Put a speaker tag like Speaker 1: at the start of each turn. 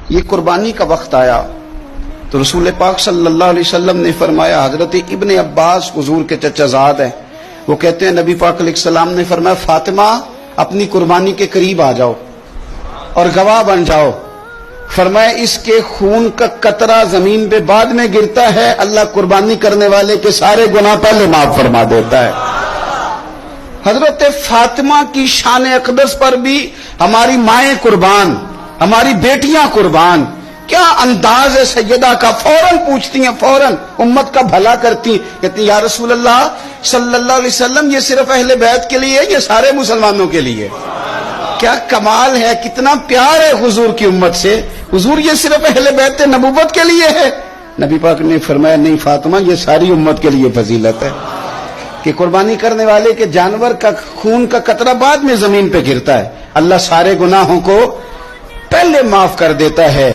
Speaker 1: یہ قربانی کا وقت آیا تو رسول پاک صلی اللہ علیہ وسلم نے فرمایا، حضرت ابن عباس حضور کے چچا زاد ہیں، وہ کہتے ہیں نبی پاک علیہ السلام نے فرمایا فاطمہ اپنی قربانی کے قریب آ جاؤ اور گواہ بن جاؤ۔ فرمایا اس کے خون کا قطرہ زمین پہ بعد میں گرتا ہے، اللہ قربانی کرنے والے کے سارے گناہ پہلے معاف فرما دیتا ہے۔ حضرت فاطمہ کی شان اقدس پر بھی ہماری مائیں قربان، ہماری بیٹیاں قربان، کیا انداز ہے سیدہ کا، فوراً پوچھتی ہیں، فوراً امت کا بھلا کرتی، کہتی یا رسول اللہ صلی اللہ علیہ وسلم یہ صرف اہل بیت کے لیے یہ سارے مسلمانوں کے لیے؟ کیا کمال ہے، کتنا پیار ہے حضور کی امت سے، حضور یہ صرف اہل بیت نبوت کے لیے ہے؟ نبی پاک نے فرمایا نہیں فاطمہ یہ ساری امت کے لیے فضیلت ہے کہ قربانی کرنے والے کے جانور کا خون کا قطرہ بعد میں زمین پہ گرتا ہے، اللہ سارے گناہوں کو پہلے معاف کر دیتا ہے۔